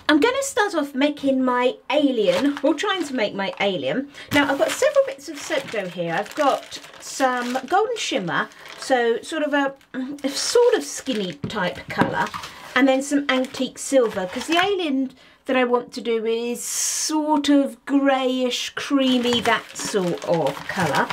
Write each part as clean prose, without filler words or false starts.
I'm going to start off making my alien, or trying to make my alien. Now I've got several bits of soap dough here. I've got some golden shimmer, so sort of a sort of skinny type colour, and then some antique silver, because the alien that I want to do is sort of greyish, creamy, that sort of colour.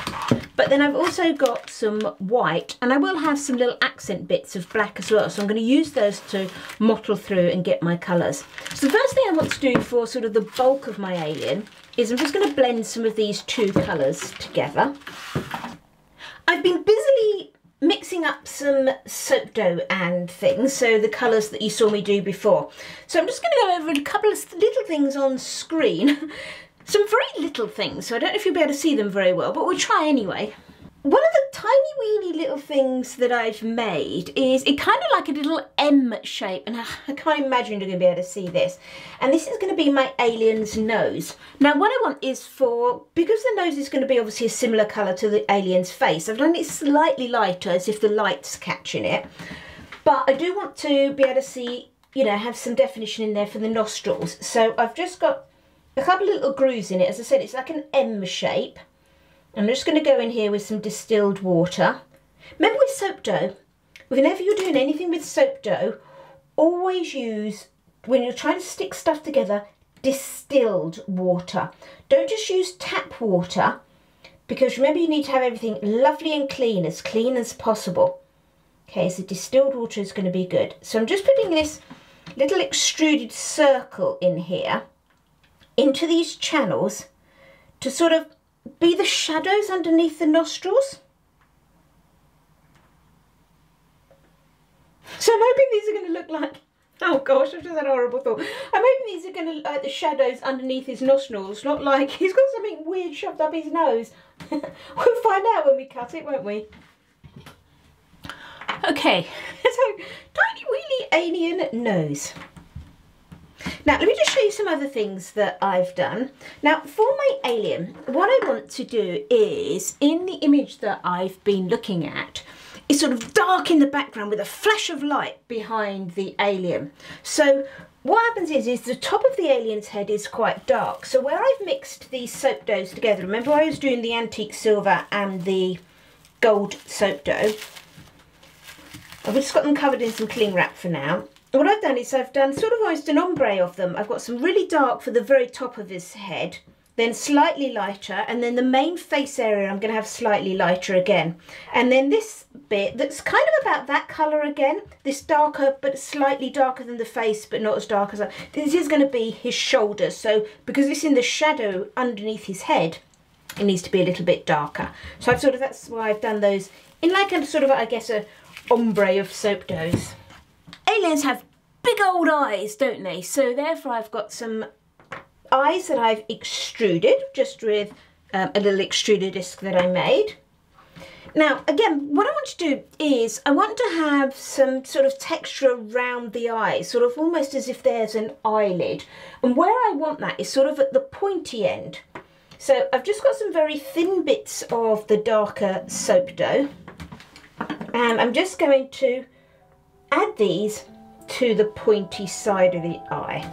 But then I've also got some white, and I will have some little accent bits of black as well. So I'm going to use those to mottle through and get my colours. So the first thing I want to do for sort of the bulk of my alien is I'm just going to blend some of these two colours together. I've been busily mixing up some soap dough and things, so the colours that you saw me do before. So I'm just going to go over a couple of little things on screen. Some very little things, so I don't know if you'll be able to see them very well, but we'll try anyway. One of the tiny weeny little things that I've made is it kind of like a little M shape, and I can't imagine you're going to be able to see this. And this is going to be my alien's nose. Now what I want is because the nose is going to be obviously a similar colour to the alien's face, I've done it slightly lighter as if the light's catching it. But I do want to be able to see, you know, have some definition in there for the nostrils. So I've just got a couple of little grooves in it. As I said, it's like an M shape. I'm just going to go in here with some distilled water. Remember with soap dough, whenever you're doing anything with soap dough, always use, when you're trying to stick stuff together, distilled water. Don't just use tap water, because remember you need to have everything lovely and clean as possible. Okay, so distilled water is going to be good. So I'm just putting this little extruded circle in here, into these channels, to sort of be the shadows underneath the nostrils. So I'm hoping these are going to look like, oh gosh, I've just had a horrible thought. I'm hoping these are going to look like the shadows underneath his nostrils, not like he's got something weird shoved up his nose. We'll find out when we cut it, won't we? Okay, so tiny weeny alien nose. Now let me just show you some other things that I've done. Now for my alien, what I want to do is, in the image that I've been looking at, is sort of dark in the background with a flash of light behind the alien. So what happens is the top of the alien's head is quite dark. So where I've mixed these soap doughs together, remember I was doing the antique silver and the gold soap dough. I've just got them covered in some cling wrap for now. What I've done is I've done sort of almost an ombre of them. I've got some really dark for the very top of his head, then slightly lighter, and then the main face area I'm going to have slightly lighter again. And then this bit that's kind of about that colour again, this darker but slightly darker than the face but not as dark as that. This is going to be his shoulders. So because it's in the shadow underneath his head, it needs to be a little bit darker. So I've sort of, that's why I've done those in like a sort of, I guess, a ombre of soap doughs. Aliens have big old eyes, don't they? So therefore I've got some eyes that I've extruded, just with a little extruder disc that I made. Now again, what I want to do is I want to have some sort of texture around the eyes, sort of almost as if there's an eyelid. And where I want that is sort of at the pointy end. So I've just got some very thin bits of the darker soap dough, and I'm just going to add these to the pointy side of the eye.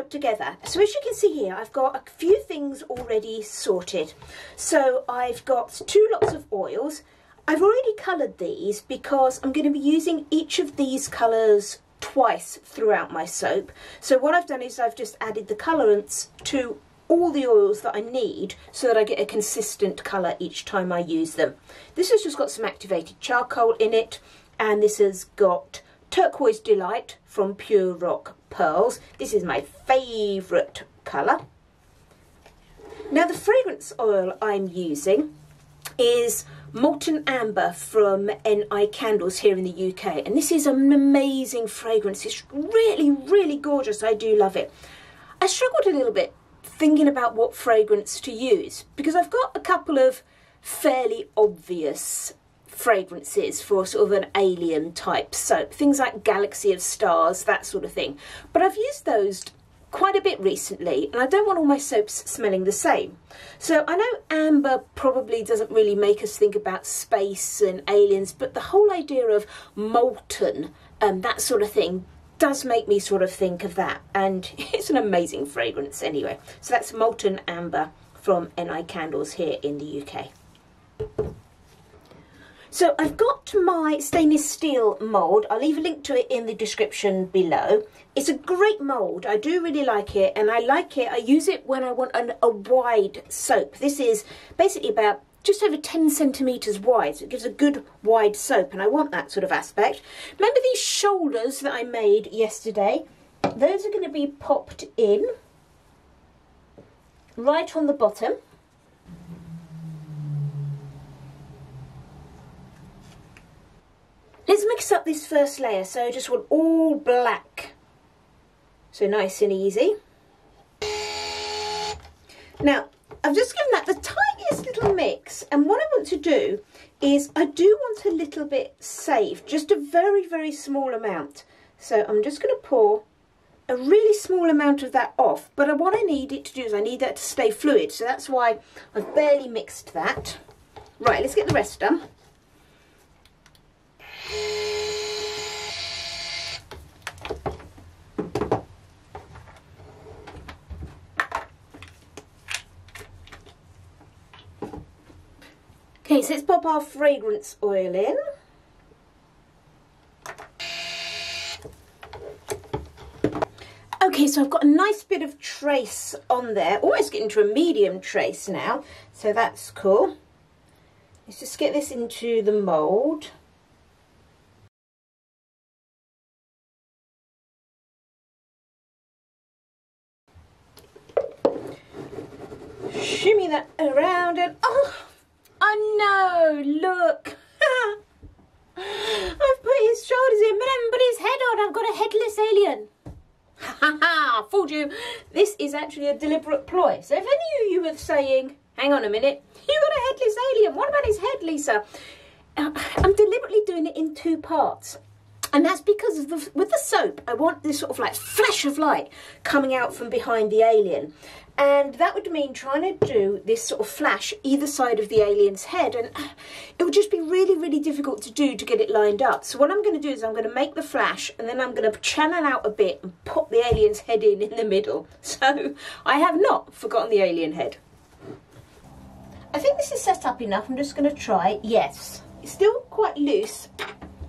work together. So as you can see here, I've got a few things already sorted. So I've got 2 lots of oils. I've already coloured these because I'm going to be using each of these colours twice throughout my soap. So what I've done is I've just added the colourants to all the oils that I need so that I get a consistent colour each time I use them. This has just got some activated charcoal in it, and this has got Turquoise Delight from Pure Rock Pearls. This is my favourite colour. Now the fragrance oil I'm using is Molten Amber from NI Candles here in the UK, and this is an amazing fragrance. It's really, really gorgeous. I do love it. I struggled a little bit thinking about what fragrance to use because I've got a couple of fairly obvious fragrances for sort of an alien type soap, things like Galaxy of Stars, that sort of thing, but I've used those quite a bit recently and I don't want all my soaps smelling the same. So I know amber probably doesn't really make us think about space and aliens, but the whole idea of molten and that sort of thing does make me sort of think of that, and it's an amazing fragrance anyway. So that's Molten Amber from NI Candles here in the UK. So I've got my stainless steel mould. I'll leave a link to it in the description below. It's a great mould. I do really like it, and I like it. I use it when I want a wide soap. This is basically about just over 10 centimetres wide, so it gives a good wide soap, and I want that sort of aspect. Remember these shoulders that I made yesterday? Those are going to be popped in right on the bottom. Let's mix up this first layer, so I just want all black, so nice and easy. Now, I've just given that the tiniest little mix, and what I want to do is I do want a little bit saved, just a very, very small amount. So I'm just going to pour a really small amount of that off, but what I need it to do is I need that to stay fluid, so that's why I've barely mixed that. Right, let's get the rest done. Okay, so let's pop our fragrance oil in. Okay, so I've got a nice bit of trace on there, almost getting to a medium trace now, so that's cool. Let's just get this into the mould. Shimmy that around and oh no, look. I've put his shoulders in, but I haven't put his head on. I've got a headless alien. Ha ha, fooled you. This is actually a deliberate ploy. So if any of you were saying, hang on a minute, you got a headless alien, what about his head, Lisa? I'm deliberately doing it in 2 parts. And that's because of with the soap, I want this sort of like flash of light coming out from behind the alien. And that would mean trying to do this sort of flash either side of the alien's head. And it would just be really, really difficult to do to get it lined up. So what I'm going to do is I'm going to make the flash and then I'm going to channel out a bit and pop the alien's head in the middle. So I have not forgotten the alien head. I think this is set up enough. I'm just going to try. Yes, it's still quite loose,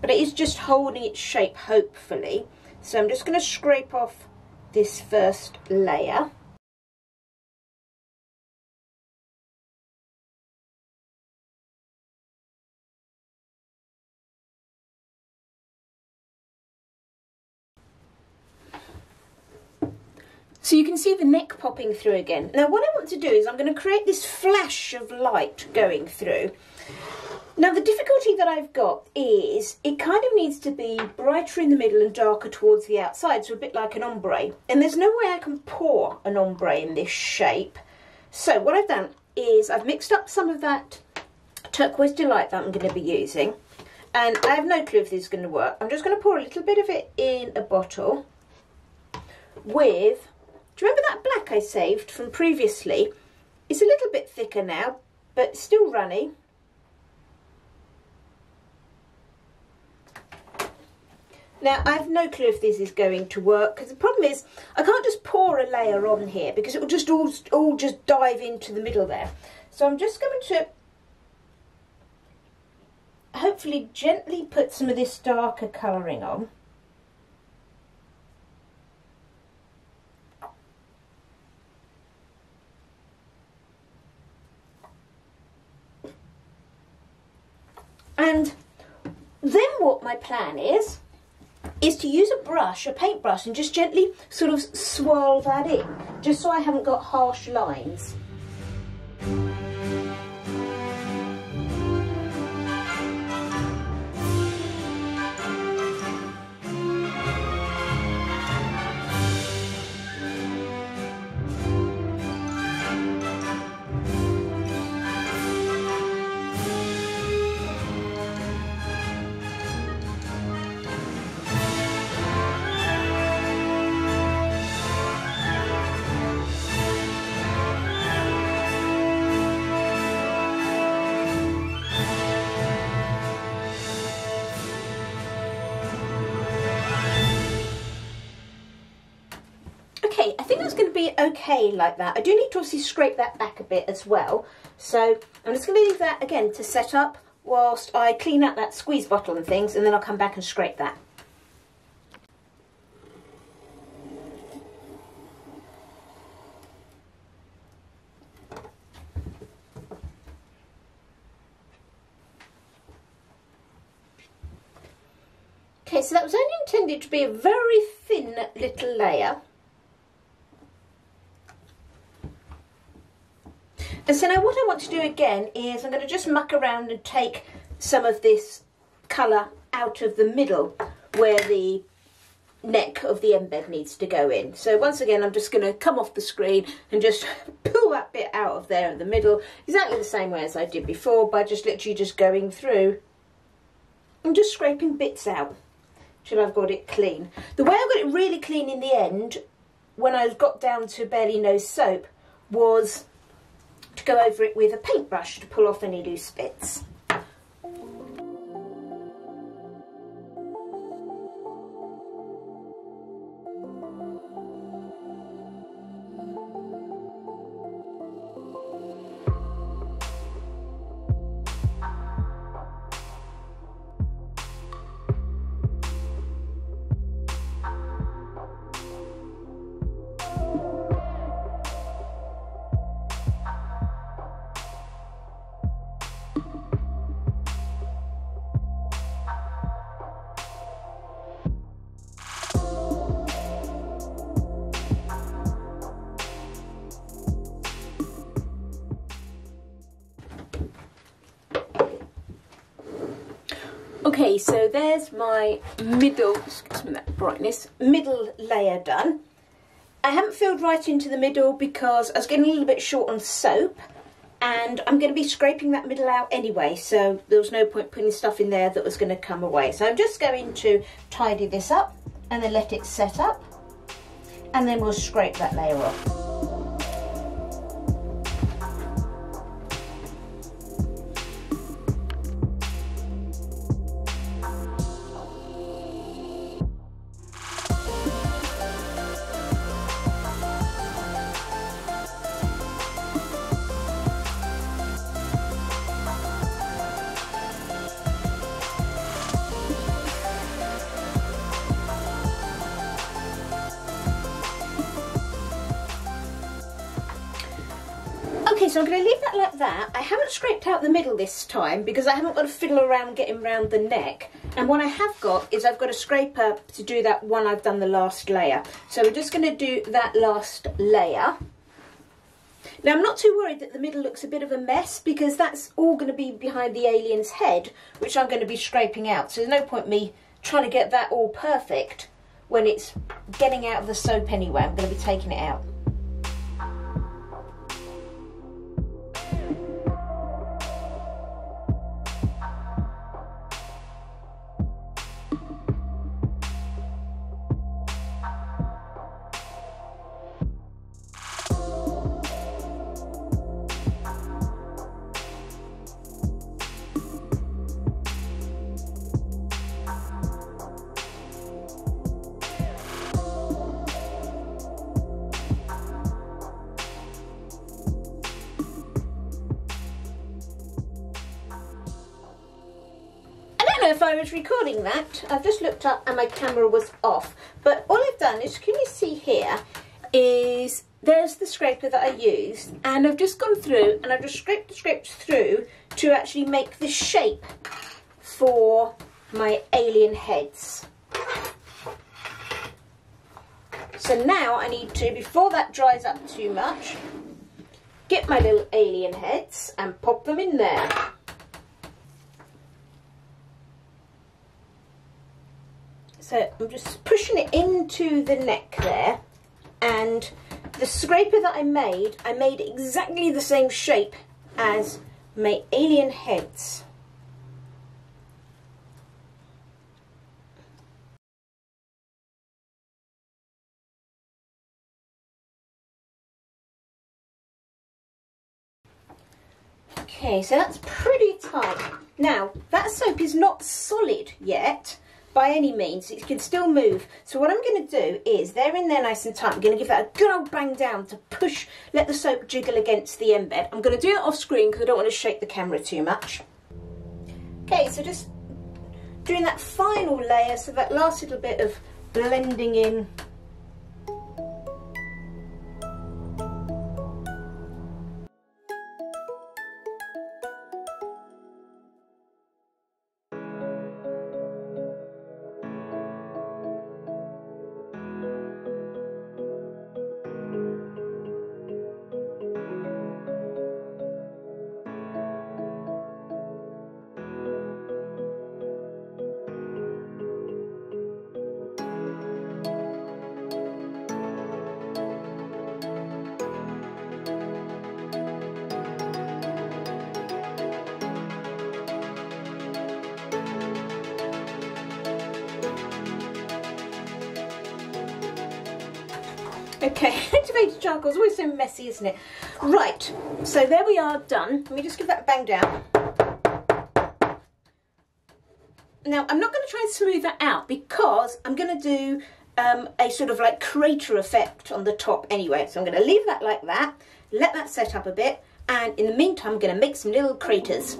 but it is just holding its shape, hopefully. So I'm just going to scrape off this first layer. So you can see the neck popping through again. Now what I want to do is I'm going to create this flash of light going through. Now the difficulty that I've got is it kind of needs to be brighter in the middle and darker towards the outside, so a bit like an ombre. And there's no way I can pour an ombre in this shape. So what I've done is I've mixed up some of that Turquoise Delight that I'm going to be using. And I have no clue if this is going to work. I'm just going to pour a little bit of it in a bottle with... Do you remember that black I saved from previously? It's a little bit thicker now, but still runny. Now, I have no clue if this is going to work, because the problem is I can't just pour a layer on here because it will just all just dive into the middle there. So I'm just going to hopefully gently put some of this darker colouring on. And then what my plan is to use a brush, a paintbrush, and just gently sort of swirl that in, just so I haven't got harsh lines. Okay, I think that's going to be okay like that. I do need to obviously scrape that back a bit as well. So I'm just going to leave that again to set up whilst I clean out that squeeze bottle and things, and then I'll come back and scrape that. Okay, so that was only intended to be a very thin little layer. And so now what I want to do again is I'm going to just muck around and take some of this colour out of the middle where the neck of the embed needs to go in. So once again I'm just going to come off the screen and just pull that bit out of there in the middle, exactly the same way as I did before, by just literally just going through and just scraping bits out till I've got it clean. The way I got it really clean in the end, when I got down to barely no soap, was to go over it with a paintbrush to pull off any loose bits. Okay, so there's my middle, excuse me that brightness, middle layer done. I haven't filled right into the middle because I was getting a little bit short on soap, and I'm going to be scraping that middle out anyway, so there was no point putting stuff in there that was going to come away. So I'm just going to tidy this up and then let it set up, and then we'll scrape that layer off. Okay, so I'm going to leave that like that. I haven't scraped out the middle this time because I haven't got to fiddle around getting around the neck. And what I have got is I've got a scraper to do that one I've done the last layer. So we're just going to do that last layer. Now I'm not too worried that the middle looks a bit of a mess because that's all going to be behind the alien's head, which I'm going to be scraping out. So there's no point me trying to get that all perfect when it's getting out of the soap anyway. I'm going to be taking it out. know if I was recording that. I've just looked up and my camera was off. But all I've done is, can you see here, is there's the scraper that I used, and I've just gone through and I've just scraped through to actually make the shape for my alien heads. So now I need to, before that dries up too much, get my little alien heads and pop them in there. So I'm just pushing it into the neck there, and the scraper that I made exactly the same shape as my alien heads. Okay, so that's pretty tight. Now, that soap is not solid yet by any means. It can still move. So what I'm going to do is, they're in there nice and tight. I'm going to give that a good old bang down to push, let the soap jiggle against the embed. I'm going to do it off screen because I don't want to shake the camera too much. Okay, so just doing that final layer, so that last little bit of blending in. Okay, activated charcoal is always so messy, isn't it? Right, so there we are, done. Let me just give that a bang down. Now, I'm not going to try and smooth that out because I'm going to do a sort of like crater effect on the top anyway. So I'm going to leave that like that, let that set up a bit, and in the meantime, I'm going to make some little craters.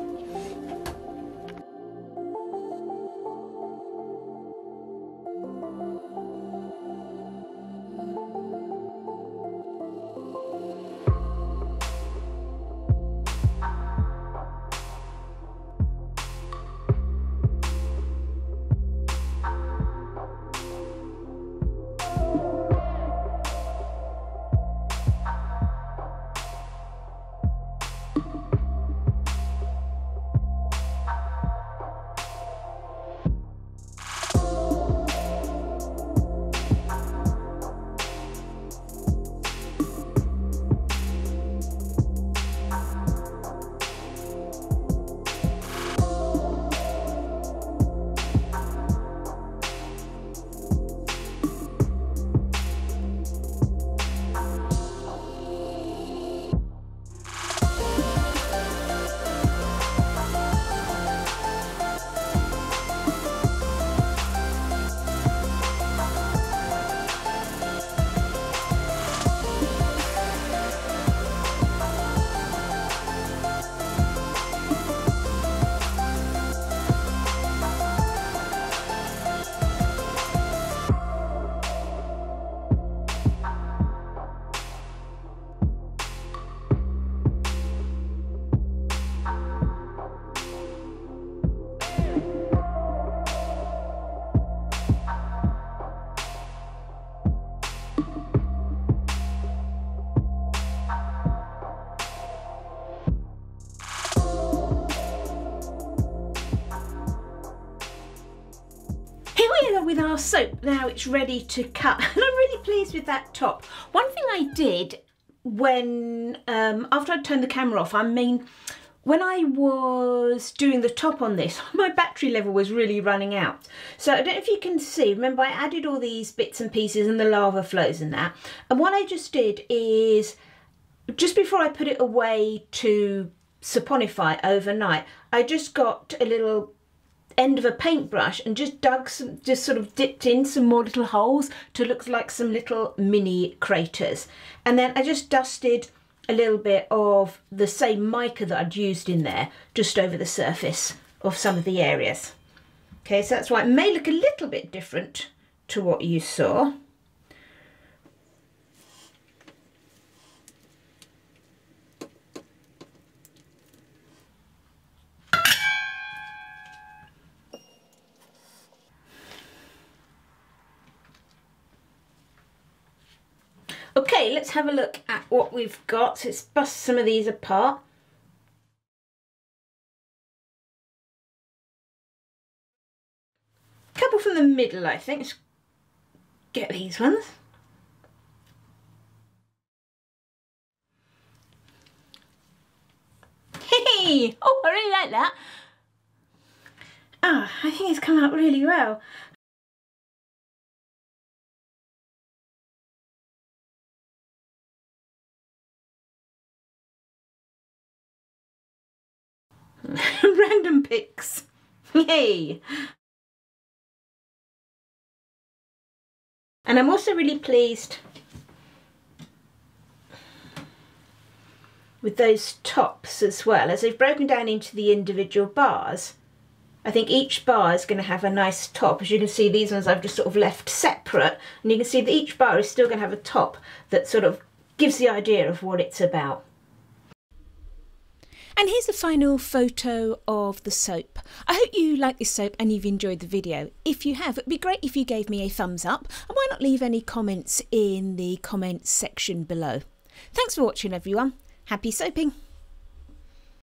With our soap now, it's ready to cut, and I'm really pleased with that top. One thing I did when after I turned the camera off, I mean when I was doing the top on this, my battery level was really running out. So I don't know if you can see, remember I added all these bits and pieces and the lava flows and that, and what I just did is, just before I put it away to saponify overnight, I just got a little end of a paintbrush and just dug some, just sort of dipped in some more little holes to look like some little mini craters, and then I just dusted a little bit of the same mica that I'd used in there just over the surface of some of the areas. Okay, so that's why it may look a little bit different to what you saw. Okay, let's have a look at what we've got. So let's bust some of these apart. A couple from the middle, I think. Let's get these ones. Hey! Oh, I really like that. Ah, I think it's come out really well. Random picks. Yay! And I'm also really pleased with those tops as well, as they've broken down into the individual bars. I think each bar is going to have a nice top. As you can see, these ones I've just sort of left separate, and you can see that each bar is still going to have a top that sort of gives the idea of what it's about. And here's the final photo of the soap. I hope you like this soap and you've enjoyed the video. If you have, it'd be great if you gave me a thumbs up, and why not leave any comments in the comments section below. Thanks for watching, everyone. Happy soaping!